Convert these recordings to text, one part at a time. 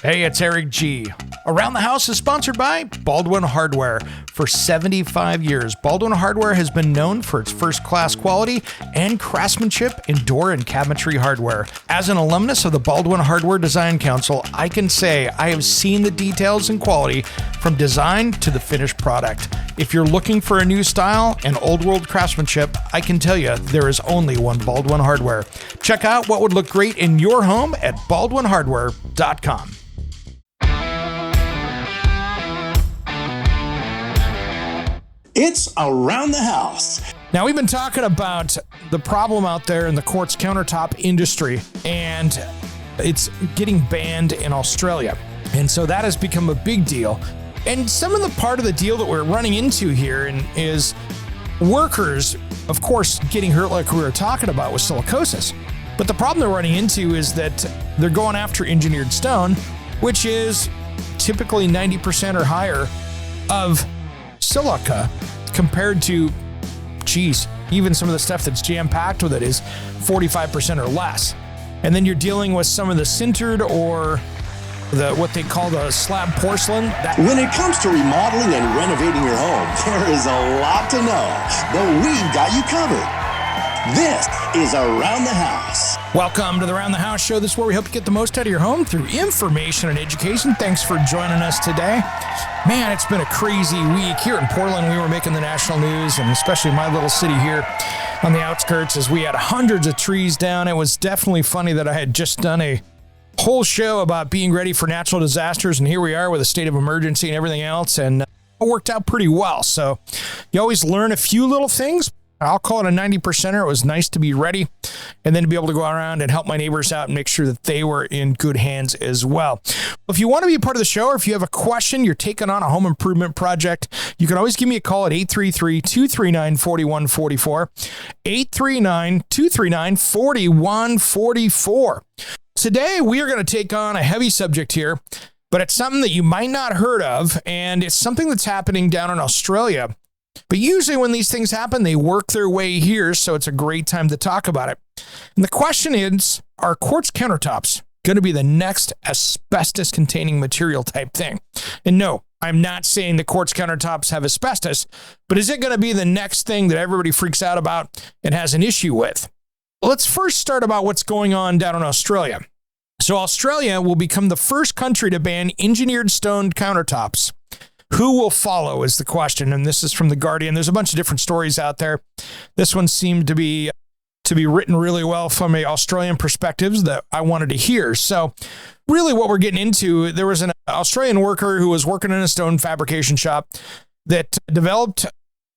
Hey, it's Eric G. Around the House is sponsored by Baldwin Hardware. For 75 years, Baldwin Hardware has been known for its first-class quality and craftsmanship in door and cabinetry hardware. As an alumnus of the Baldwin Hardware Design Council, I can say I have seen the details and quality from design to the finished product. If you're looking for a new style and old-world craftsmanship, I can tell you there is only one Baldwin Hardware. Check out what would look great in your home at baldwinhardware.com. It's Around the House. Now, we've been talking about the problem out there in the quartz countertop industry, and it's getting banned in Australia. And so that has become a big deal. And some of the part of the deal that we're running into here is workers, of course, getting hurt like we were talking about with silicosis. But the problem they're running into is that they're going after engineered stone, which is typically 90% or higher of silica compared to, even some of the stuff that's jam-packed with it is 45% or less. And then you're dealing with some of the sintered or what they call the slab porcelain. When it comes to remodeling and renovating your home, there is a lot to know, but we've got you covered. This is Around the House. Welcome to the Around the House show. This is where we help you get the most out of your home through information and education. Thanks for joining us today. Man, it's been a crazy week. Here in Portland, we were making the national news, and especially my little city here on the outskirts, as we had hundreds of trees down. It was definitely funny that I had just done a whole show about being ready for natural disasters, and here we are with a state of emergency and everything else, and it worked out pretty well. So you always learn a few little things. I'll call it a 90%er. It was nice to be ready and then to be able to go around and help my neighbors out and make sure that they were in good hands as well. If you want to be a part of the show, or if you have a question, you're taking on a home improvement project, you can always give me a call at 833-239-4144, 839-239-4144. Today, we are going to take on a heavy subject here, but it's something that you might not heard of, and it's something that's happening down in Australia. But usually when these things happen, they work their way here, so it's a great time to talk about it. And the question is, are quartz countertops going to be the next asbestos-containing material type thing? And no, I'm not saying the quartz countertops have asbestos, but is it going to be the next thing that everybody freaks out about and has an issue with? Let's first start about what's going on down in Australia. So Australia will become the first country to ban engineered stone countertops. Who will follow is the question, and this is from The Guardian. There's a bunch of different stories out there. This one seemed to be written really well from an Australian perspective that I wanted to hear. So really what we're getting into, there was an Australian worker who was working in a stone fabrication shop that developed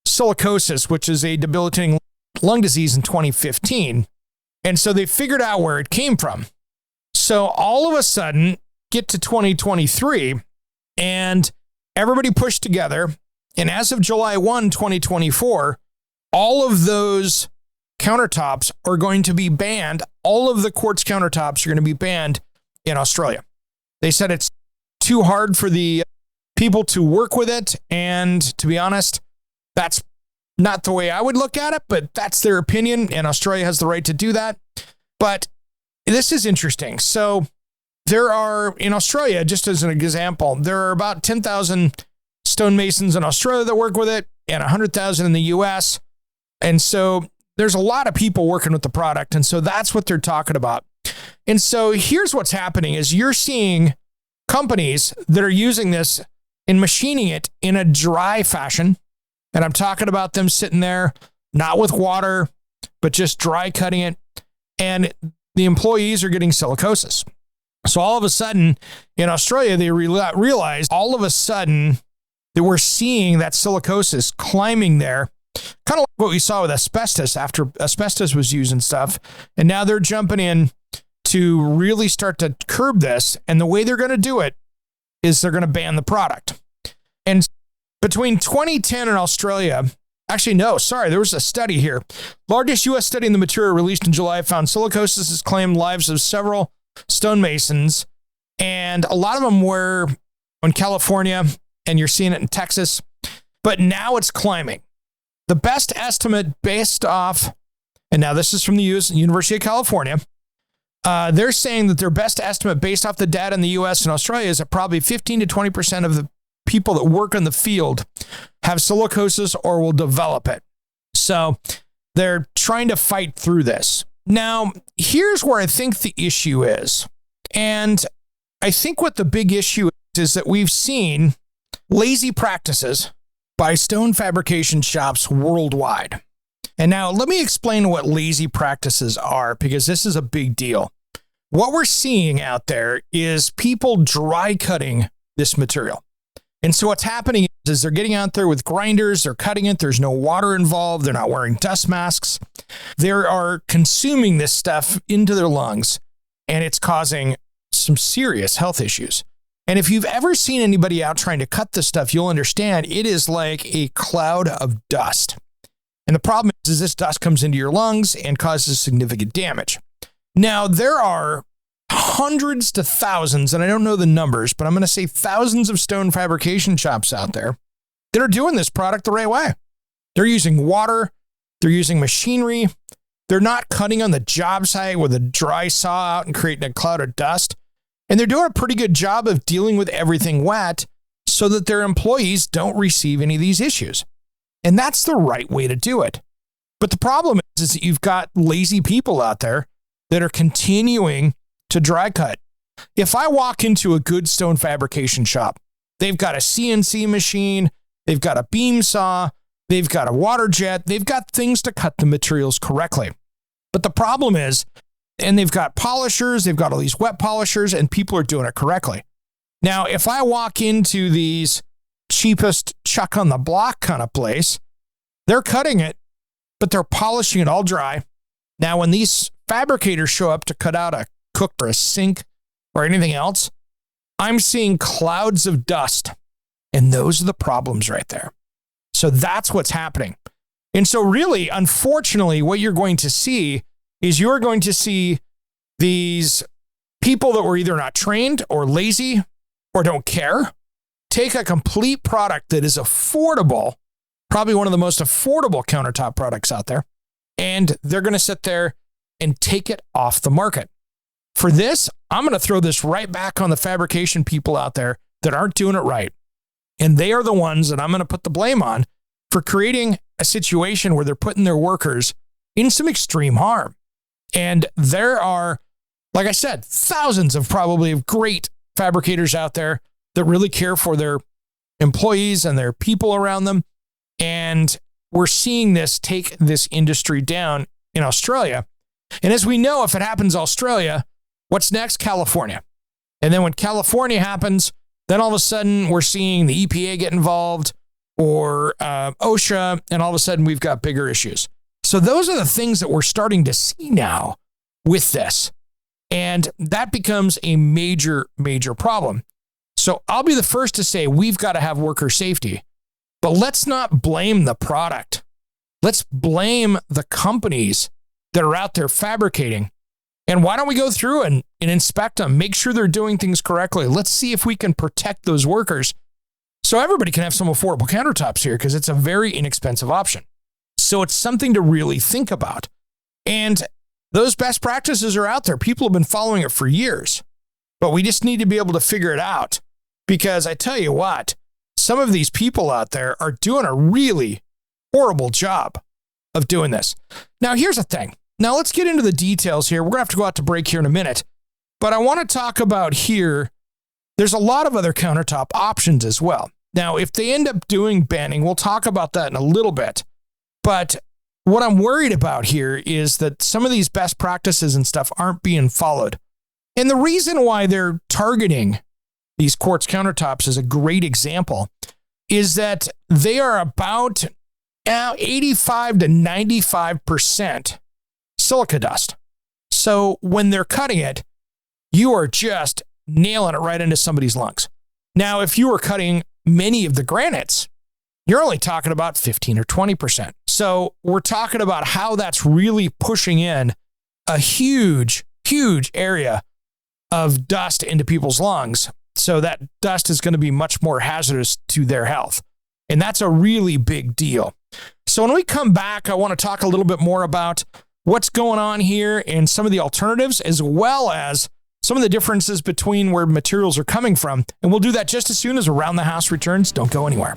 silicosis, which is a debilitating lung disease, in 2015. And so they figured out where it came from. So all of a sudden, get to 2023, and everybody pushed together, and as of July 1, 2024, all of those countertops are going to be banned. All of the quartz countertops are going to be banned in Australia. They said it's too hard for the people to work with it, and to be honest, that's not the way I would look at it, but that's their opinion, and Australia has the right to do that. But this is interesting. So there are, in Australia, just as an example, there are about 10,000 stonemasons in Australia that work with it and 100,000 in the U.S. And so there's a lot of people working with the product. And so that's what they're talking about. And so here's what's happening is you're seeing companies that are using this and machining it in a dry fashion. And I'm talking about them sitting there, not with water, but just dry cutting it. And the employees are getting silicosis. So all of a sudden in Australia, they realized all of a sudden that we're seeing that silicosis climbing there, kind of like what we saw with asbestos after asbestos was used and stuff. And now they're jumping in to really start to curb this. And the way they're going to do it is they're going to ban the product. And between 2010 and Australia, there was a study here. Largest U.S. study in the material released in July found silicosis has claimed lives of several stonemasons, and a lot of them were in California, and you're seeing it in Texas, but now it's climbing. The best estimate based off, and now this is from the University of California, They're saying that their best estimate based off the data in the US and Australia is that probably 15 to 20% of the people that work in the field have silicosis or will develop it. So they're trying to fight through this. Now, here's where I think the issue is. And I think what the big issue is that we've seen lazy practices by stone fabrication shops worldwide. And now let me explain what lazy practices are, because this is a big deal. What we're seeing out there is people dry cutting this material. And so what's happening is they're getting out there with grinders, they're cutting it, there's no water involved, they're not wearing dust masks. They are consuming this stuff into their lungs, and it's causing some serious health issues. And if you've ever seen anybody out trying to cut this stuff, you'll understand it is like a cloud of dust. And the problem is this dust comes into your lungs and causes significant damage. Now, there are hundreds to thousands, and I don't know the numbers, but I'm going to say thousands of stone fabrication shops out there that are doing this product the right way. They're using water, they're using machinery, they're not cutting on the job site with a dry saw out and creating a cloud of dust, and they're doing a pretty good job of dealing with everything wet so that their employees don't receive any of these issues. And that's the right way to do it. But the problem is that you've got lazy people out there that are continuing to dry cut. If I walk into a good stone fabrication shop, they've got a CNC machine, they've got a beam saw, they've got a water jet, they've got things to cut the materials correctly. But the problem is, and they've got polishers, they've got all these wet polishers, and people are doing it correctly. Now, if I walk into these cheapest chuck on the block kind of place, they're cutting it, but they're polishing it all dry. Now, when these fabricators show up to cut out a cook or a sink or anything else, I'm seeing clouds of dust. And those are the problems right there. So that's what's happening. And so really, unfortunately, what you're going to see is you're going to see these people that were either not trained or lazy or don't care take a complete product that is affordable, probably one of the most affordable countertop products out there, and they're going to sit there and take it off the market. For this, I'm going to throw this right back on the fabrication people out there that aren't doing it right. And they are the ones that I'm going to put the blame on for creating a situation where they're putting their workers in some extreme harm. And there are, like I said, thousands of probably great fabricators out there that really care for their employees and their people around them. And we're seeing this take this industry down in Australia. And as we know, if it happens in Australia, what's next? California. And then when California happens, then all of a sudden we're seeing the EPA get involved or OSHA, and all of a sudden we've got bigger issues. So those are the things that we're starting to see now with this. And that becomes a major, major problem. So I'll be the first to say we've got to have worker safety, but let's not blame the product. Let's blame the companies that are out there fabricating. And why don't we go through and inspect them, make sure they're doing things correctly. Let's see if we can protect those workers so everybody can have some affordable countertops here, because it's a very inexpensive option. So it's something to really think about. And those best practices are out there. People have been following it for years, but we just need to be able to figure it out, because I tell you what, some of these people out there are doing a really horrible job of doing this. Now, here's the thing. Now, let's get into the details here. We're going to have to go out to break here in a minute, but I want to talk about here, there's a lot of other countertop options as well. Now, if they end up doing banning, we'll talk about that in a little bit. But what I'm worried about here is that some of these best practices and stuff aren't being followed. And the reason why they're targeting these quartz countertops is a great example, is that they are about 85 to 95% silica dust. So when they're cutting it, you are just nailing it right into somebody's lungs. Now, if you were cutting many of the granites, you're only talking about 15 or 20%. So we're talking about how that's really pushing in a huge, huge area of dust into people's lungs. So that dust is going to be much more hazardous to their health. And that's a really big deal. So when we come back, I want to talk a little bit more about what's going on here and some of the alternatives, as well as some of the differences between where materials are coming from. And we'll do that just as soon as Around the House returns. Don't go anywhere.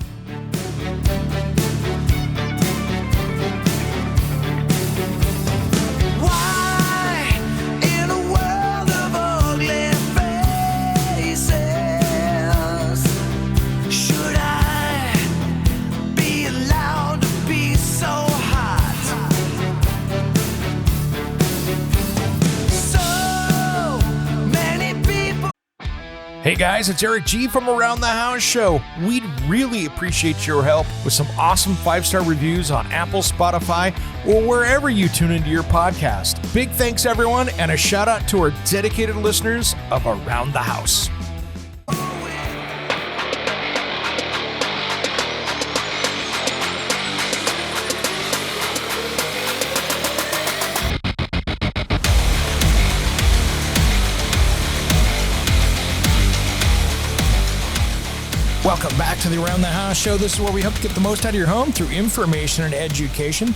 Hey guys, it's Eric G from Around the House Show. We'd really appreciate your help with some awesome 5-star reviews on Apple, Spotify, or wherever you tune into your podcast. Big thanks everyone, and a shout out to our dedicated listeners of Around the House. Welcome back to the Around the House Show. This is where we hope to get the most out of your home through information and education.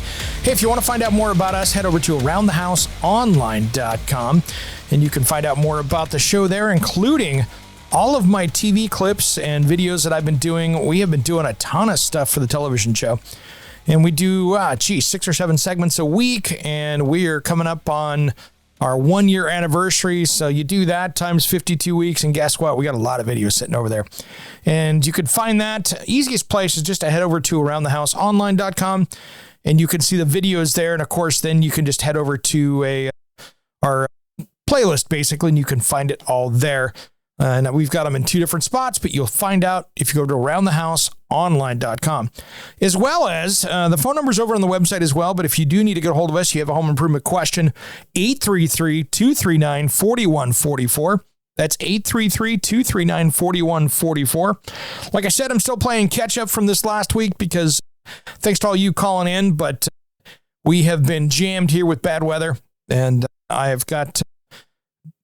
Hey, if you want to find out more about us, head over to aroundthehouseonline.com, and you can find out more about the show there, including all of my TV clips and videos that I've been doing. We have been doing a ton of stuff for the television show, and we do, 6 or 7 segments a week, and we are coming up on our 1-year anniversary. So you do that times 52 weeks, and guess what? We got a lot of videos sitting over there. And you can find that. Easiest place is just to head over to aroundthehouseonline.com, and you can see the videos there. And of course, then you can just head over to our playlist, basically, and you can find it all there. And we've got them in 2 different spots, but you'll find out if you go to aroundthehouseonline.com. As well as the phone number's over on the website as well, but if you do need to get a hold of us, you have a home improvement question, 833-239-4144. That's 833-239-4144. Like I said, I'm still playing catch up from this last week because thanks to all you calling in, but we have been jammed here with bad weather, and I have got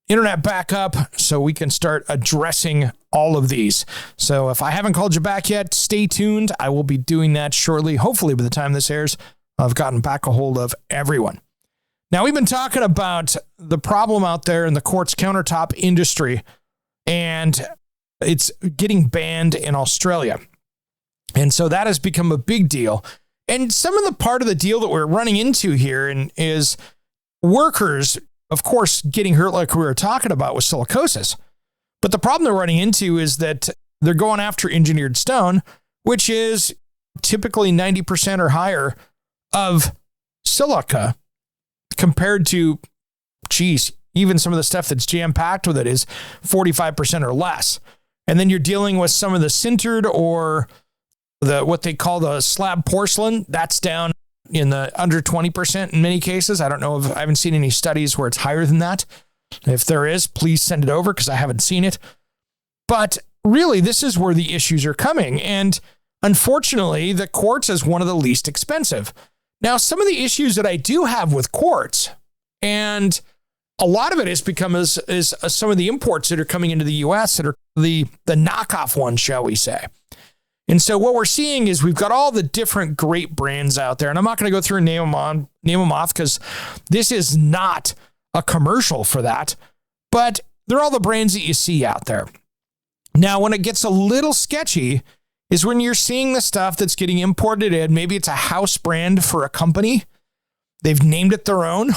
internet back up so we can start addressing all of these. So if I haven't called you back yet, stay tuned. I will be doing that shortly. Hopefully by the time this airs, I've gotten back a hold of everyone. Now, we've been talking about the problem out there in the quartz countertop industry, and it's getting banned in Australia. And so that has become a big deal. And some of the part of the deal that we're running into here is workers, of course, getting hurt like we were talking about with silicosis. But the problem they're running into is that they're going after engineered stone, which is typically 90% or higher of silica compared to, even some of the stuff that's jam-packed with it is 45% or less. And then you're dealing with some of the sintered or what they call the slab porcelain. That's down in the under 20% in many cases. I don't know if I haven't seen any studies where it's higher than that. If there is, please send it over because I haven't seen it. But really, this is where the issues are coming. And unfortunately, the quartz is one of the least expensive. Now, some of the issues that I do have with quartz, and a lot of it is because is some of the imports that are coming into the U.S. that are the knockoff ones, shall we say. And so what we're seeing is we've got all the different great brands out there. And I'm not going to go through and name them off because this is not a commercial for that. But they're all the brands that you see out there. Now, when it gets a little sketchy is when you're seeing the stuff that's getting imported in. Maybe it's a house brand for a company. They've named it their own.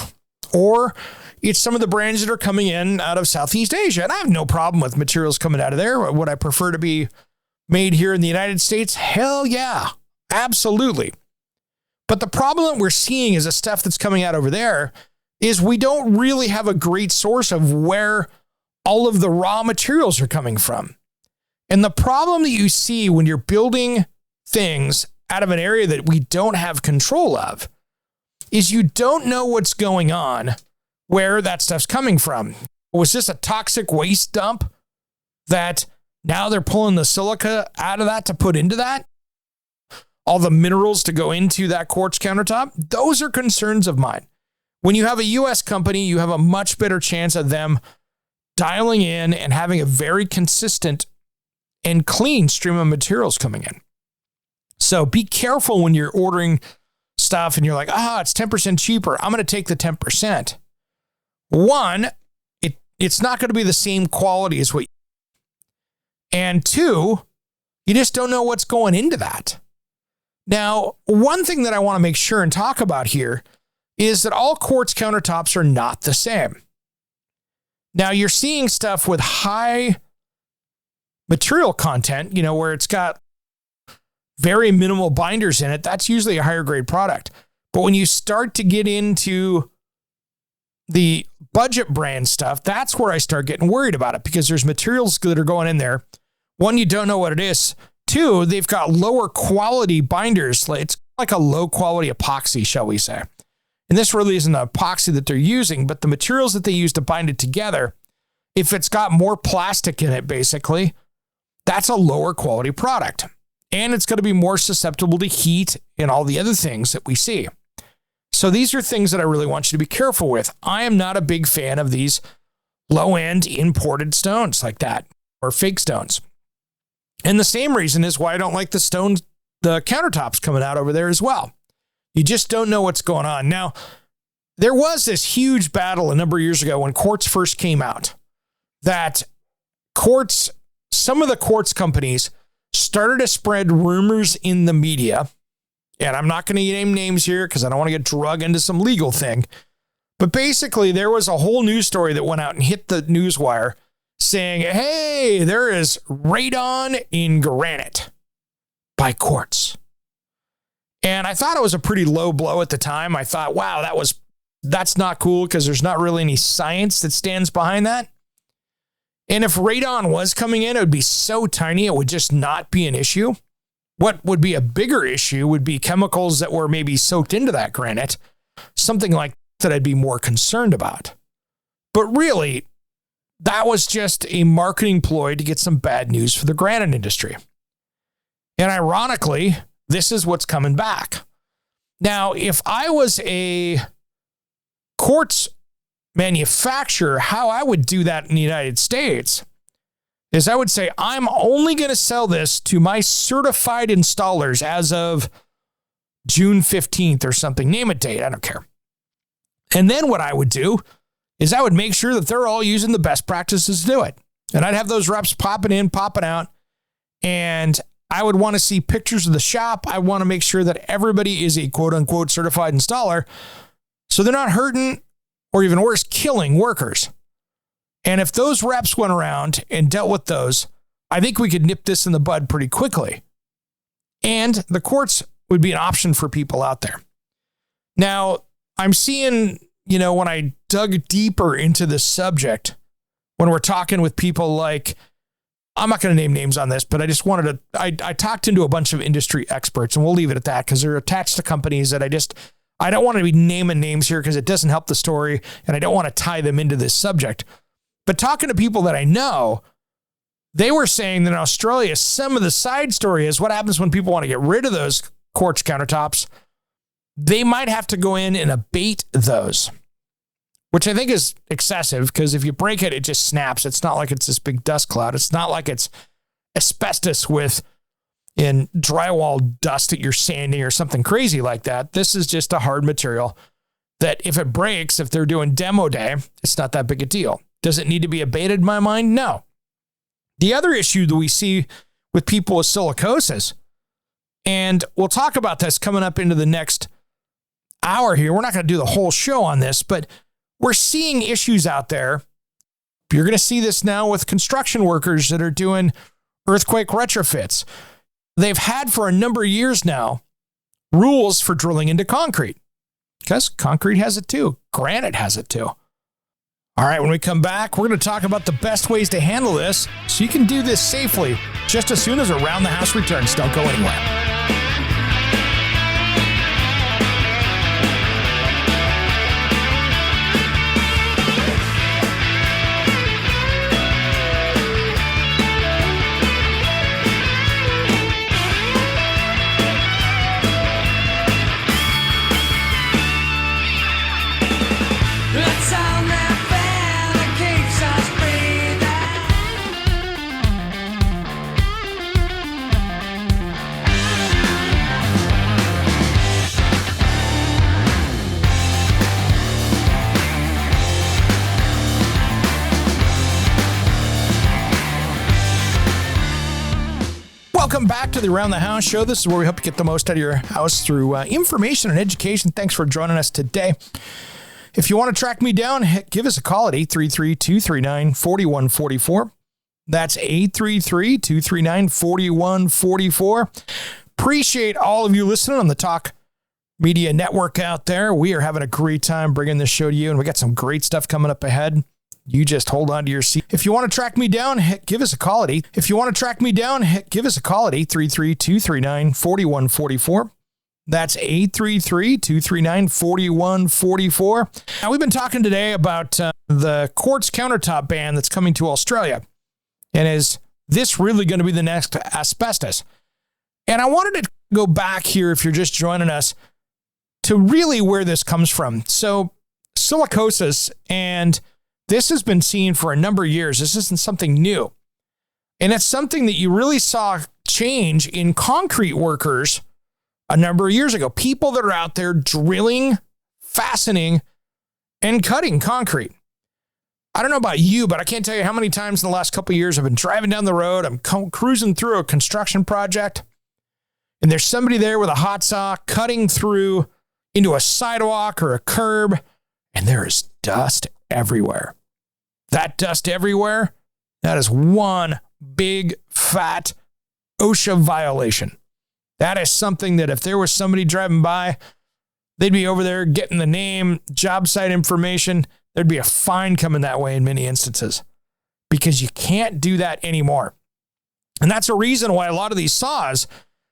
Or it's some of the brands that are coming in out of Southeast Asia. And I have no problem with materials coming out of there. Would I prefer to be made here in the United States? Hell yeah, absolutely. But the problem that we're seeing is the stuff that's coming out over there is we don't really have a great source of where all of the raw materials are coming from. And the problem that you see when you're building things out of an area that we don't have control of is you don't know what's going on, where that stuff's coming from. Was this a toxic waste dump that now they're pulling the silica out of that to put into that? All the minerals to go into that quartz countertop? Those are concerns of mine. When you have a U.S. company, you have a much better chance of them dialing in and having a very consistent and clean stream of materials coming in. So be careful when you're ordering stuff and you're like, it's 10% cheaper, I'm going to take the 10%. One, it's not going to be the same quality as what. And two, you just don't know what's going into that. Now, one thing that I want to make sure and talk about here is that all quartz countertops are not the same. Now, you're seeing stuff with high material content, where it's got very minimal binders in it. That's usually a higher grade product. But when you start to get into the budget brand stuff, that's where I start getting worried about it, because there's materials that are going in there. One, you don't know what it is. Two, they've got lower quality binders. It's like a low quality epoxy, shall we say. And this really isn't an epoxy that they're using, but the materials that they use to bind it together, if it's got more plastic in it, basically, that's a lower quality product. And it's going to be more susceptible to heat and all the other things that we see. So these are things that I really want you to be careful with. I am not a big fan of these low-end imported stones like that, or fake stones. And the same reason is why I don't like the countertops coming out over there as well. You just don't know what's going on. Now, there was this huge battle a number of years ago when quartz first came out, that some of the quartz companies started to spread rumors in the media. And I'm not going to name names here because I don't want to get drug into some legal thing. But basically, there was a whole news story that went out and hit the news wire saying, hey, there is radon in granite by Quartz. And I thought it was a pretty low blow at the time. I thought, wow, that's not cool, because there's not really any science that stands behind that. And if radon was coming in, it would be so tiny, it would just not be an issue. What would be a bigger issue would be chemicals that were maybe soaked into that granite, something like that I'd be more concerned about. But really, that was just a marketing ploy to get some bad news for the granite industry. And ironically, this is what's coming back. Now, if I was a quartz manufacturer, how I would do that in the United States is I would say, I'm only going to sell this to my certified installers as of June 15th or something. Name a date, I don't care. And then what I would do is I would make sure that they're all using the best practices to do it. And I'd have those reps popping in, popping out, and I would want to see pictures of the shop. I want to make sure that everybody is a quote unquote certified installer, so they're not hurting or even worse, killing workers. And if those reps went around and dealt with those, I think we could nip this in the bud pretty quickly. And the quartz would be an option for people out there. Now, I'm seeing, when I dug deeper into this subject, when we're talking with people like, I'm not going to name names on this, but I just wanted to, I talked into a bunch of industry experts, and we'll leave it at that because they're attached to companies that I don't want to be naming names here because it doesn't help the story, and I don't want to tie them into this subject. But talking to people that I know, they were saying that in Australia, some of the side story is what happens when people want to get rid of those quartz countertops. They might have to go in and abate those, which I think is excessive, because if you break it, it just snaps. It's not like it's this big dust cloud. It's not like it's asbestos in drywall dust that you're sanding or something crazy like that. This is just a hard material that if it breaks, if they're doing demo day, it's not that big a deal. Does it need to be abated in my mind? No. The other issue that we see with people with silicosis, and we'll talk about this coming up into the next hour here. We're not going to do the whole show on this, but we're seeing issues out there. You're going to see this now with construction workers that are doing earthquake retrofits. They've had for a number of years now rules for drilling into concrete, because concrete has it too. Granite has it too. All right, when we come back, we're going to talk about the best ways to handle this so you can do this safely just as soon as Around the House returns. Don't go anywhere. Welcome back to the Around the House show. This is where we hope to get the most out of your house through information and education. Thanks for joining us today. If you want to track me down, give us a call at 833-239-4144. That's 833-239-4144. Appreciate all of you listening on the Talk Media Network out there. We are having a great time bringing this show to you, and we got some great stuff coming up ahead. You just hold on to your seat. If you want to track me down, give us a call at 833-239-4144. That's 833-239-4144. Now, we've been talking today about the Quartz Countertop ban that's coming to Australia. And is this really going to be the next Asbestos? And I wanted to go back here, if you're just joining us, to really where this comes from. So silicosis, and this has been seen for a number of years. This isn't something new. And it's something that you really saw change in concrete workers a number of years ago. People that are out there drilling, fastening, and cutting concrete. I don't know about you, but I can't tell you how many times in the last couple of years I've been driving down the road. I'm cruising through a construction project, and there's somebody there with a hot saw cutting through into a sidewalk or a curb, and there is dust everywhere. That dust everywhere, that is one big, fat OSHA violation. That is something that if there was somebody driving by, they'd be over there getting the name, job site information. There'd be a fine coming that way in many instances because you can't do that anymore. And that's a reason why a lot of these saws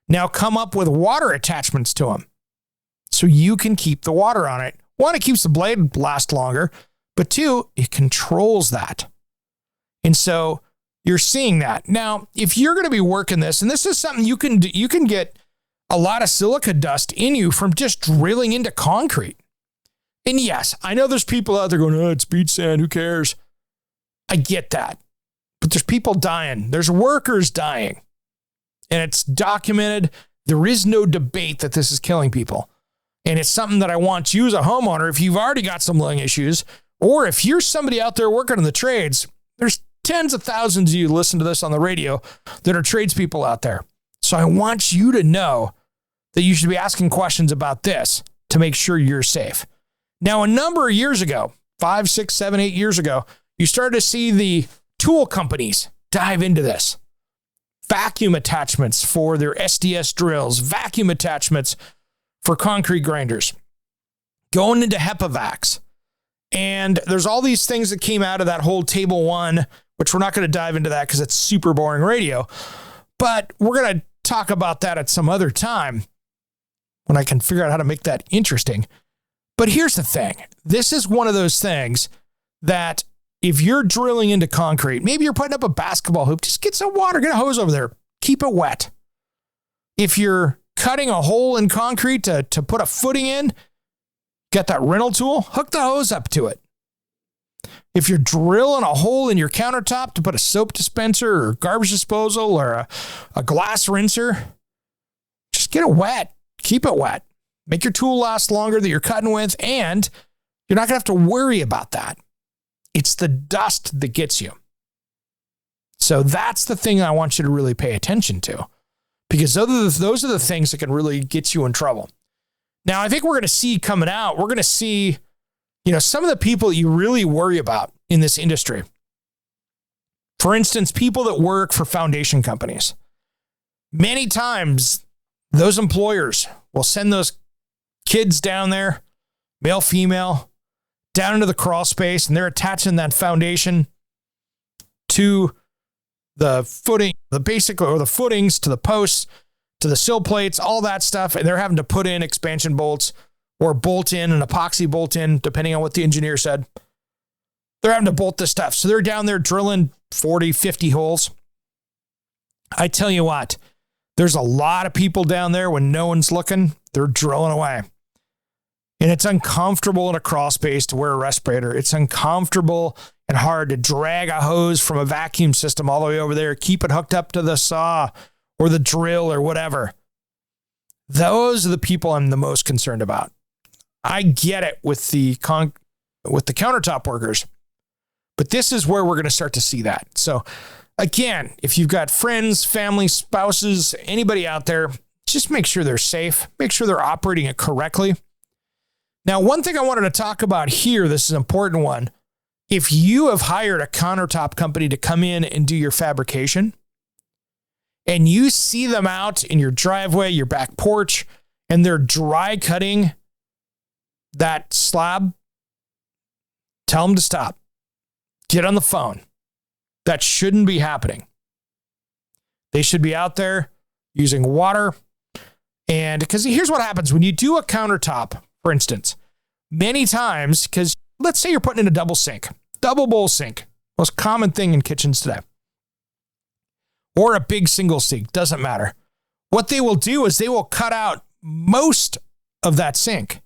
now come up with water attachments to them. So you can keep the water on it. One, it keeps the blade last longer, but two, it controls that. And so you're seeing that. Now, if you're going to be working this, and this is something you can do, you can get a lot of silica dust in you from just drilling into concrete. And yes, I know there's people out there going, oh, it's beach sand, who cares? I get that. But there's people dying. There's workers dying. And it's documented. There is no debate that this is killing people. And it's something that I want you as a homeowner, if you've already got some lung issues, or if you're somebody out there working in the trades, there's tens of thousands of you listen to this on the radio that are tradespeople out there. So I want you to know that you should be asking questions about this to make sure you're safe. Now, a number of years ago, 5, 6, 7, 8 years ago, you started to see the tool companies dive into this. Vacuum attachments for their SDS drills, vacuum attachments for concrete grinders, going into HEPA vacs. And there's all these things that came out of that whole table one, which we're not going to dive into that because it's super boring radio. But we're going to talk about that at some other time when I can figure out how to make that interesting. But here's the thing. This is one of those things that if you're drilling into concrete, maybe you're putting up a basketball hoop, just get some water, get a hose over there, keep it wet. If you're cutting a hole in concrete to put a footing in, get that rental tool, hook the hose up to it. If you're drilling a hole in your countertop to put a soap dispenser or garbage disposal or a glass rinser, just get it wet. Keep it wet. Make your tool last longer that you're cutting with, and you're not going to have to worry about that. It's the dust that gets you. So that's the thing I want you to really pay attention to, because those are the things that can really get you in trouble. Now, I think we're going to see coming out, we're going to see, some of the people that you really worry about in this industry. For instance, people that work for foundation companies. Many times, those employers will send those kids down there, male, female, down into the crawl space, and they're attaching that foundation to the footing, the footings, to the posts, to the sill plates, all that stuff. And they're having to put in expansion bolts or bolt in an epoxy bolt in, depending on what the engineer said. They're having to bolt this stuff. So they're down there drilling 40, 50 holes. I tell you what, there's a lot of people down there when no one's looking, they're drilling away. And it's uncomfortable in a crawl space to wear a respirator. It's uncomfortable and hard to drag a hose from a vacuum system all the way over there, keep it hooked up to the saw or the drill or whatever. Those are the people I'm the most concerned about. I get it with the countertop workers, but this is where we're going to start to see that. So Again, if you've got friends, family, spouses, anybody out there, just make sure they're safe. Make sure they're operating it correctly. Now, one thing I wanted to talk about here, this is an important one. If you have hired a countertop company to come in and do your fabrication, and you see them out in your driveway, your back porch, and they're dry cutting that slab, tell them to stop. Get on the phone. That shouldn't be happening. They should be out there using water. And because here's what happens when you do a countertop, for instance, many times, because let's say you're putting in a double bowl sink, most common thing in kitchens today, or a big single sink, doesn't matter. What they will do is they will cut out most of that sink,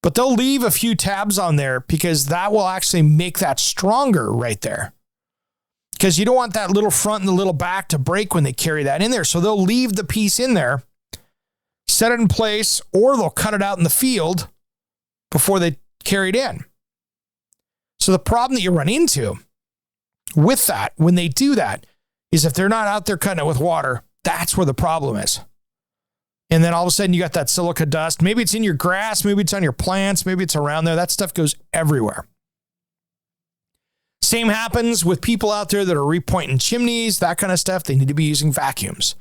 but they'll leave a few tabs on there because that will actually make that stronger right there. Because you don't want that little front and the little back to break when they carry that in there. So they'll leave the piece in there, set it in place, or they'll cut it out in the field before they carry it in. So the problem that you run into with that, when they do that, is if they're not out there cutting it with water, that's where the problem is. And then all of a sudden you got that silica dust. Maybe it's in your grass, maybe it's on your plants, maybe it's around there. That stuff goes everywhere. Same happens with people out there that are repointing chimneys, that kind of stuff. They need to be using vacuums.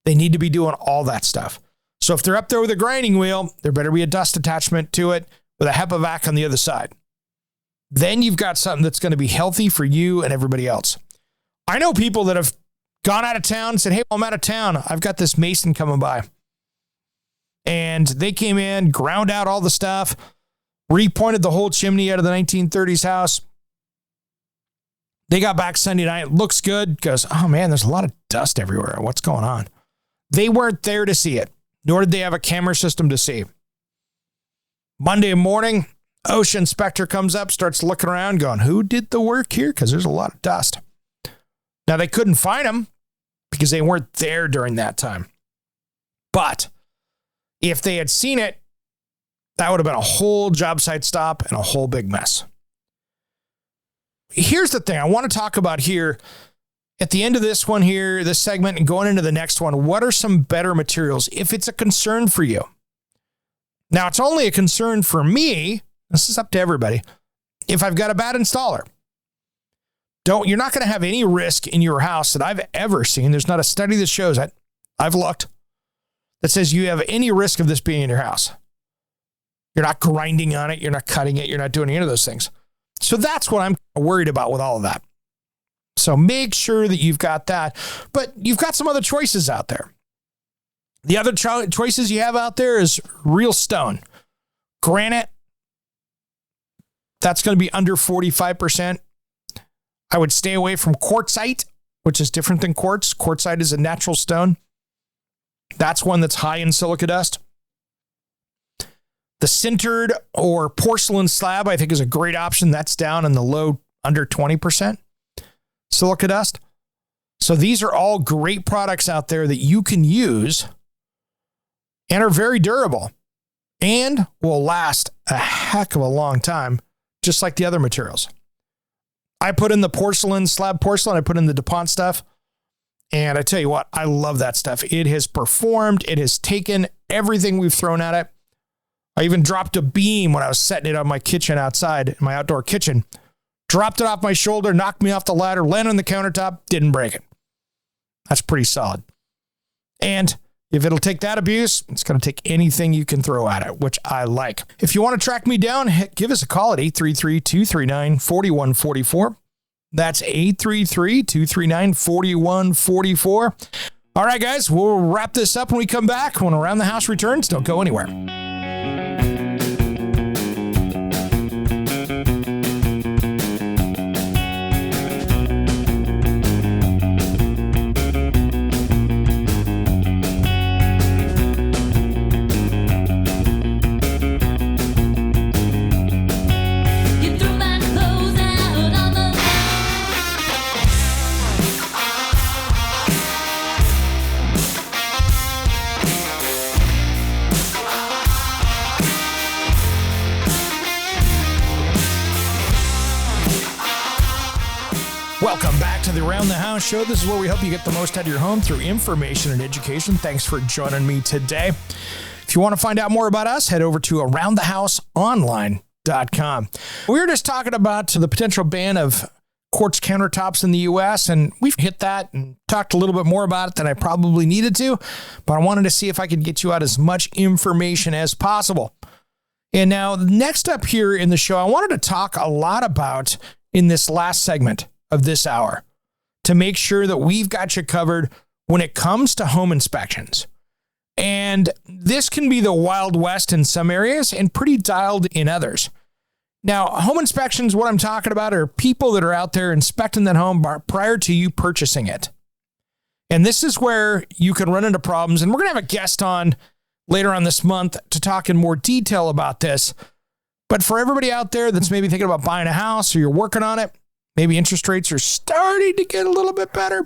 They need to be doing all that stuff. So if they're up there with a grinding wheel, there better be a dust attachment to it with a HEPA vac on the other side. Then you've got something that's going to be healthy for you and everybody else. I know people that have gone out of town and said, hey, I'm out of town. I've got this mason coming by. And they came in, ground out all the stuff, repointed the whole chimney out of the 1930s house. They got back Sunday night. Looks good. Goes, oh man, there's a lot of dust everywhere. What's going on? They weren't there to see it, nor did they have a camera system to see. Monday morning, OSHA inspector comes up, starts looking around, going, who did the work here? Because there's a lot of dust. Now, they couldn't find them because they weren't there during that time. But if they had seen it, that would have been a whole job site stop and a whole big mess. Here's the thing I want to talk about here at the end of this one here, this segment, and going into the next one. What are some better materials if it's a concern for you? Now, it's only a concern for me. This is up to everybody. If I've got a bad installer, you're not going to have any risk in your house that I've ever seen. There's not a study that shows it. I've looked that says you have any risk of this being in your house. You're not grinding on it. You're not cutting it. You're not doing any of those things. So that's what I'm worried about with all of that. So make sure that you've got that, but you've got some other choices out there. The other choices you have out there is real stone, granite. That's going to be under 45%. I would stay away from quartzite, which is different than quartz. Quartzite is a natural stone. That's one that's high in silica dust. The sintered or porcelain slab, I think, is a great option. That's down in the low under 20% silica dust. So these are all great products out there that you can use and are very durable and will last a heck of a long time, just like the other materials. I put in the porcelain, slab porcelain. I put in the DuPont stuff. And I tell you what, I love that stuff. It has performed. It has taken everything we've thrown at it. I even dropped a beam when I was setting it on my kitchen outside, in my outdoor kitchen. Dropped it off my shoulder, knocked me off the ladder, landed on the countertop, didn't break it. That's pretty solid. And if it'll take that abuse, it's going to take anything you can throw at it, which I like. If you want to track me down, give us a call at 833-239-4144. That's 833-239-4144. All right, guys, we'll wrap this up when we come back. When Around the House returns, don't go anywhere. the Around the House show. This is where we help you get the most out of your home through information and education. Thanks for joining me today. If you want to find out more about us, head over to aroundthehouseonline.com. We were just talking about the potential ban of quartz countertops in the U.S., and we've hit that and talked a little bit more about it than I probably needed to, but I wanted to see if I could get you out as much information as possible. And now, next up here in the show, I wanted to talk a lot about, in this last segment of this hour, to make sure that we've got you covered when it comes to home inspections. And this can be the Wild West in some areas and pretty dialed in others. Now, home inspections, what I'm talking about are people that are out there inspecting that home prior to you purchasing it. And this is where you can run into problems. And we're going to have a guest on later on this month to talk in more detail about this. But for everybody out there that's maybe thinking about buying a house or you're working on it, maybe interest rates are starting to get a little bit better.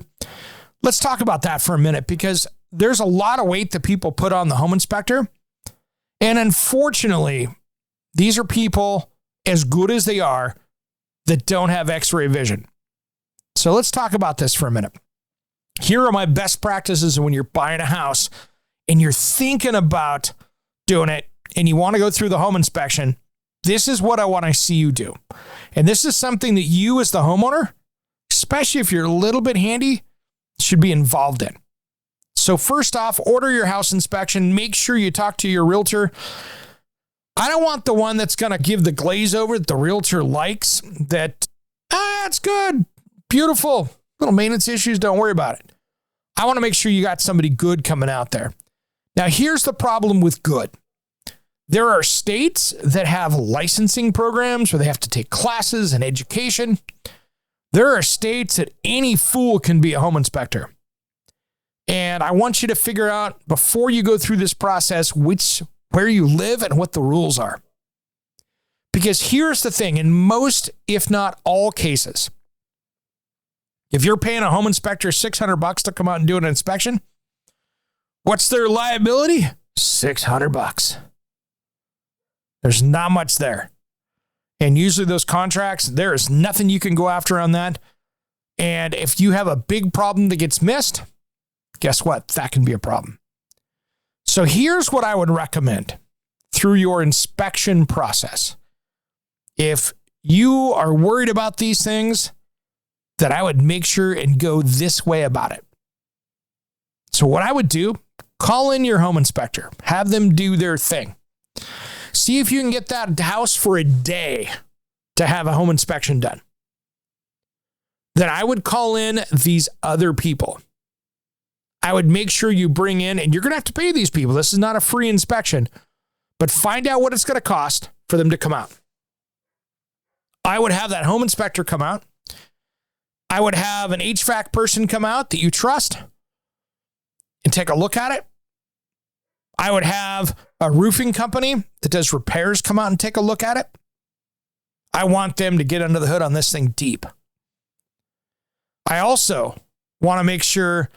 Let's talk about that for a minute, because there's a lot of weight that people put on the home inspector. And unfortunately, these are people, as good as they are, that don't have x-ray vision. So let's talk about this for a minute. Here are my best practices when you're buying a house and you're thinking about doing it and you want to go through the home inspection. This is what I want to see you do. And this is something that you as the homeowner, especially if you're a little bit handy, should be involved in. So first off, order your house inspection. Make sure you talk to your realtor. I don't want the one that's going to give the glaze over that the realtor likes, that, it's good, beautiful, little maintenance issues, don't worry about it. I want to make sure you got somebody good coming out there. Now, here's the problem with good. There are states that have licensing programs where they have to take classes and education. There are states that any fool can be a home inspector. And I want you to figure out, before you go through this process, where you live and what the rules are. Because here's the thing, in most, if not all cases, if you're paying a home inspector $600 to come out and do an inspection, what's their liability? $600. There's not much there. And usually those contracts, there is nothing you can go after on that. And if you have a big problem that gets missed, guess what? That can be a problem. So here's what I would recommend through your inspection process. If you are worried about these things, that I would make sure and go this way about it. So what I would do, call in your home inspector, have them do their thing. See if you can get that house for a day to have a home inspection done. Then I would call in these other people. I would make sure you bring in, and you're going to have to pay these people. This is not a free inspection, but find out what it's going to cost for them to come out. I would have that home inspector come out. I would have an HVAC person come out that you trust and take a look at it. I would have a roofing company that does repairs come out and take a look at it. I want them to get under the hood on this thing deep. I also want to make sure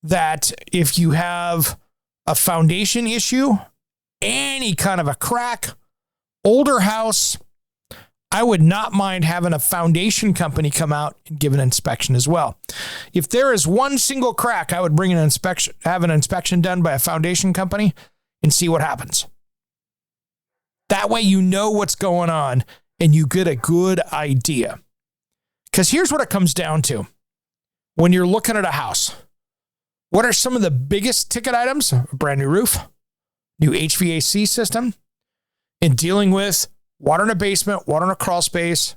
that if you have a foundation issue, any kind of a crack, older house, I would not mind having a foundation company come out and give an inspection as well. If there is one single crack, I would bring an inspection, have an inspection done by a foundation company and see what happens. That way you know what's going on and you get a good idea. Because here's what it comes down to. When you're looking at a house, what are some of the biggest ticket items? A brand new roof, new HVAC system, and dealing with water in a basement, water in a crawl space,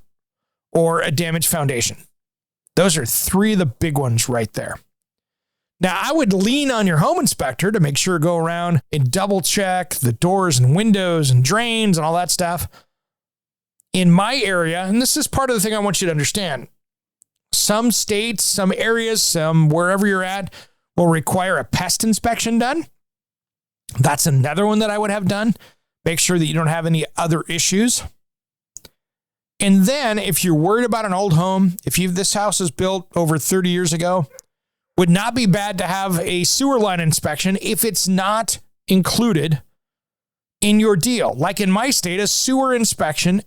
or a damaged foundation. Those are three of the big ones right there. Now, I would lean on your home inspector to make sure to go around and double check the doors and windows and drains and all that stuff. In my area, and this is part of the thing I want you to understand, some states, some areas, some wherever you're at, will require a pest inspection done. That's another one that I would have done. Make sure that you don't have any other issues. And then if you're worried about an old home, this house is built over 30 years ago, would not be bad to have a sewer line inspection if it's not included in your deal. Like in my state, a sewer inspection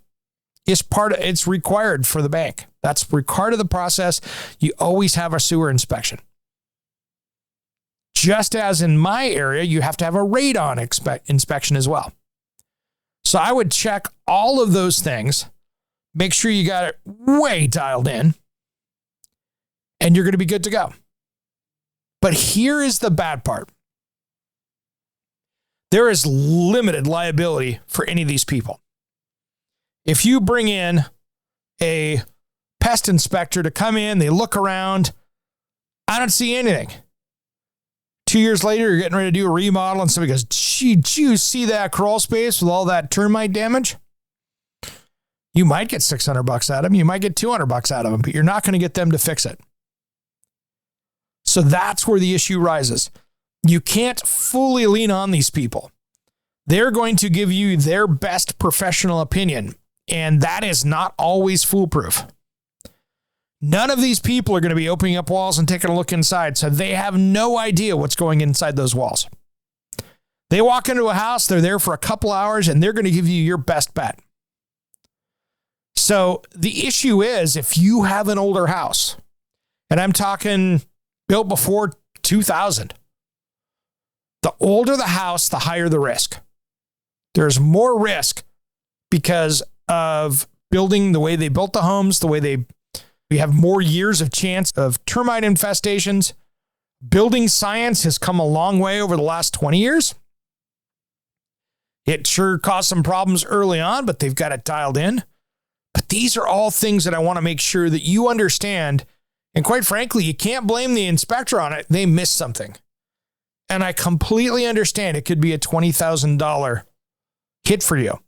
It's required for the bank. That's required of the process. You always have a sewer inspection. Just as in my area, you have to have a radon inspection as well. So I would check all of those things, make sure you got it way dialed in, and you're going to be good to go. But here is the bad part. There is limited liability for any of these people. If you bring in a pest inspector to come in, they look around, I don't see anything. 2 years later, you're getting ready to do a remodel, and somebody goes, gee, did you see that crawl space with all that termite damage? You might get $600 out of them. You might get $200 out of them, but you're not going to get them to fix it. So that's where the issue rises. You can't fully lean on these people. They're going to give you their best professional opinion, and that is not always foolproof. None of these people are going to be opening up walls and taking a look inside, so they have no idea what's going inside those walls. They walk into a house, they're there for a couple hours, and they're going to give you your best bet. So the issue is, if you have an older house, and I'm talking built before 2000, the older the house, the higher the risk. There's more risk because of building the way they built the homes, we have more years of chance of termite infestations. Building science has come a long way over the last 20 years. It sure caused some problems early on, but they've got it dialed in. But these are all things that I want to make sure that you understand. And quite frankly, you can't blame the inspector on it. They missed something. And I completely understand it could be a $20,000 hit for you.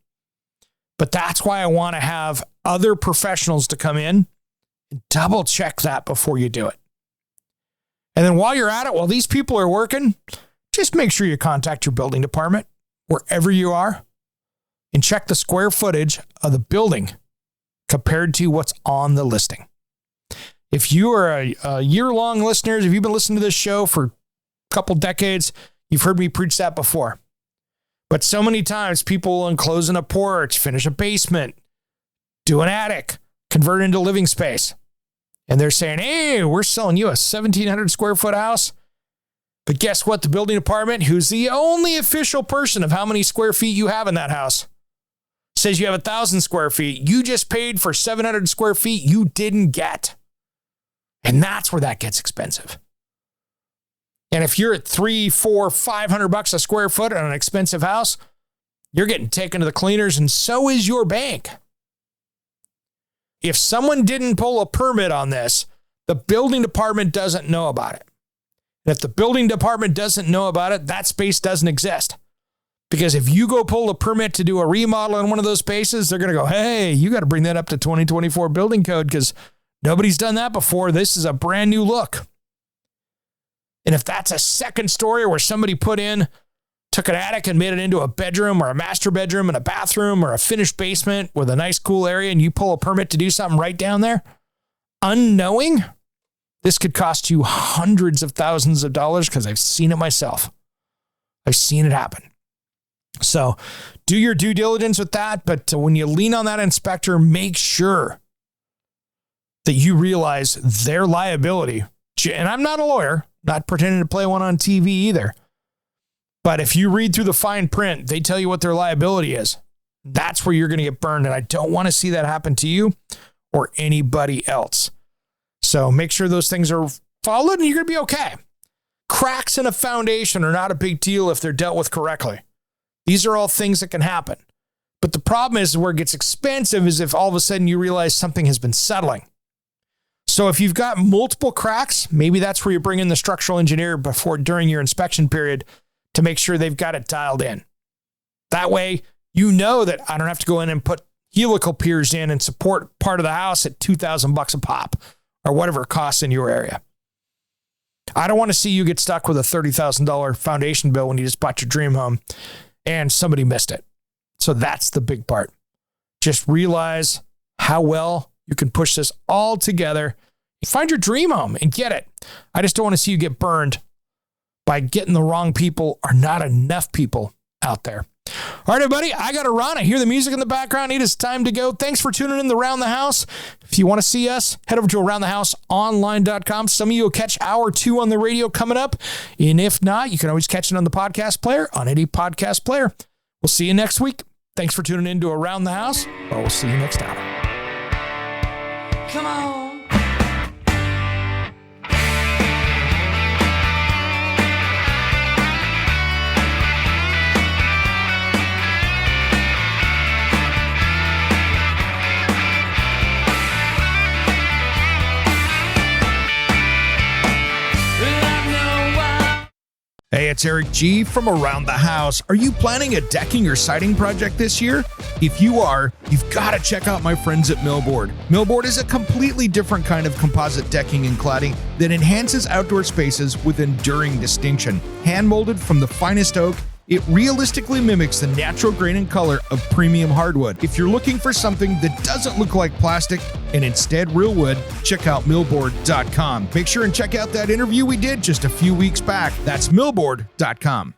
But that's why I want to have other professionals to come in and double check that before you do it. And then while you're at it, while these people are working, just make sure you contact your building department wherever you are and check the square footage of the building compared to what's on the listing. If you are a year-long listener, if you've been listening to this show for a couple decades, you've heard me preach that before. But so many times people will enclose in a porch, finish a basement, do an attic, convert it into living space. And they're saying, hey, we're selling you a 1,700 square foot house. But guess what? The building department, who's the only official person of how many square feet you have in that house, says you have 1,000 square feet. You just paid for 700 square feet you didn't get. And that's where that gets expensive. And if you're at $300, $400, $500 a square foot on an expensive house, you're getting taken to the cleaners, and so is your bank. If someone didn't pull a permit on this, the building department doesn't know about it. And if the building department doesn't know about it, that space doesn't exist. Because if you go pull a permit to do a remodel in one of those spaces, they're going to go, hey, you got to bring that up to 2024 building code because nobody's done that before. This is a brand new look. And if that's a second story where somebody took an attic and made it into a bedroom or a master bedroom and a bathroom or a finished basement with a nice cool area, and you pull a permit to do something right down there, unknowing, this could cost you hundreds of thousands of dollars because I've seen it myself. I've seen it happen. So do your due diligence with that. But when you lean on that inspector, make sure that you realize their liability. And I'm not a lawyer, not pretending to play one on TV either. But if you read through the fine print, they tell you what their liability is. That's where you're going to get burned. And I don't want to see that happen to you or anybody else. So make sure those things are followed and you're going to be okay. Cracks in a foundation are not a big deal if they're dealt with correctly. These are all things that can happen. But the problem is where it gets expensive is if all of a sudden you realize something has been settling. So if you've got multiple cracks, maybe that's where you bring in the structural engineer during your inspection period to make sure they've got it dialed in. That way, you know that I don't have to go in and put helical piers in and support part of the house at $2,000 a pop or whatever it costs in your area. I don't want to see you get stuck with a $30,000 foundation bill when you just bought your dream home and somebody missed it. So that's the big part. Just realize how well you can push this all together. Find your dream home and get it. I just don't want to see you get burned by getting the wrong people or not enough people out there. All right, everybody, I got to run. I hear the music in the background. It is time to go. Thanks for tuning in to Around the House. If you want to see us, head over to aroundthehouseonline.com. Some of you will catch hour 2 on the radio coming up. And if not, you can always catch it on the podcast player, on any podcast player. We'll see you next week. Thanks for tuning in to Around the House. Well, we'll see you next hour. Come on. Hey, it's Eric G. from Around the House. Are you planning a decking or siding project this year? If you are, you've got to check out my friends at Millboard. Millboard is a completely different kind of composite decking and cladding that enhances outdoor spaces with enduring distinction. Hand-molded from the finest oak, it realistically mimics the natural grain and color of premium hardwood. If you're looking for something that doesn't look like plastic and instead real wood, check out millboard.com. Make sure and check out that interview we did just a few weeks back. That's millboard.com.